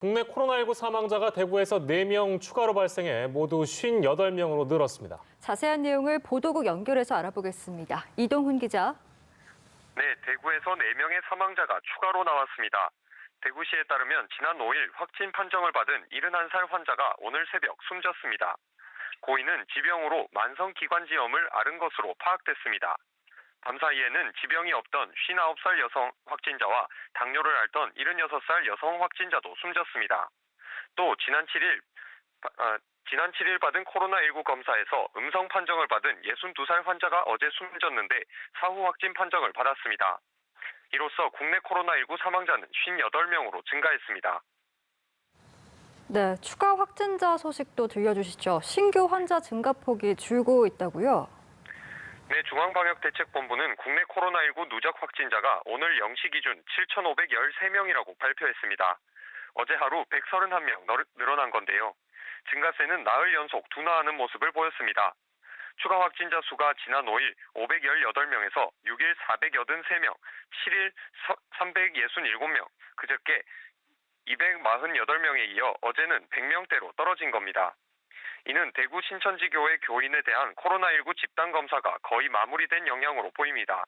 국내 코로나19 사망자가 대구에서 4명 추가로 발생해 모두 58명으로 늘었습니다. 자세한 내용을 보도국 연결해서 알아보겠습니다. 이동훈 기자. 네, 대구에서 4명의 사망자가 추가로 나왔습니다. 대구시에 따르면 지난 5일 확진 판정을 받은 71살 환자가 오늘 새벽 숨졌습니다. 고인은 지병으로 만성기관지염을 앓은 것으로 파악됐습니다. 밤사이에는 지병이 없던 59살 여성 확진자와 당뇨를 앓던 76살 여성 확진자도 숨졌습니다. 또 지난 7일 받은 코로나19 검사에서 음성 판정을 받은 62살 환자가 어제 숨졌는데 사후 확진 판정을 받았습니다. 이로써 국내 코로나19 사망자는 58명으로 증가했습니다. 네, 추가 확진자 소식도 들려주시죠. 신규 환자 증가폭이 줄고 있다고요? 네, 중앙방역대책본부는 국내 코로나19 누적 확진자가 오늘 0시 기준 7,513명이라고 발표했습니다. 어제 하루 131명 늘어난 건데요. 증가세는 나흘 연속 둔화하는 모습을 보였습니다. 추가 확진자 수가 지난 5일 518명에서 6일 483명, 7일 367명, 그저께 248명에 이어 어제는 100명대로 떨어진 겁니다. 이는 대구 신천지교회 교인에 대한 코로나19 집단검사가 거의 마무리된 영향으로 보입니다.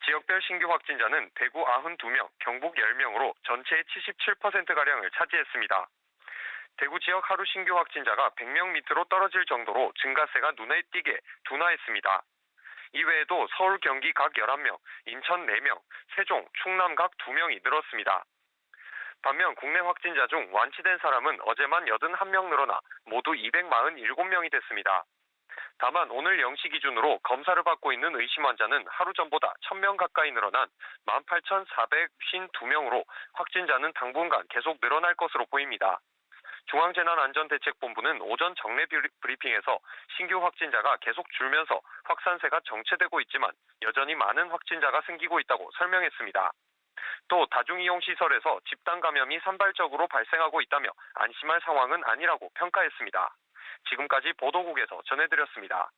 지역별 신규 확진자는 대구 92명, 경북 10명으로 전체의 77%가량을 차지했습니다. 대구 지역 하루 신규 확진자가 100명 밑으로 떨어질 정도로 증가세가 눈에 띄게 둔화했습니다. 이외에도 서울, 경기 각 11명, 인천 4명, 세종, 충남 각 2명이 늘었습니다. 반면 국내 확진자 중 완치된 사람은 어제만 81명 늘어나 모두 247명이 됐습니다. 다만 오늘 0시 기준으로 검사를 받고 있는 의심 환자는 하루 전보다 1,000명 가까이 늘어난 18,452명으로 확진자는 당분간 계속 늘어날 것으로 보입니다. 중앙재난안전대책본부는 오전 정례 브리핑에서 신규 확진자가 계속 줄면서 확산세가 정체되고 있지만 여전히 많은 확진자가 생기고 있다고 설명했습니다. 또 다중이용시설에서 집단 감염이 산발적으로 발생하고 있다며 안심할 상황은 아니라고 평가했습니다. 지금까지 보도국에서 전해드렸습니다.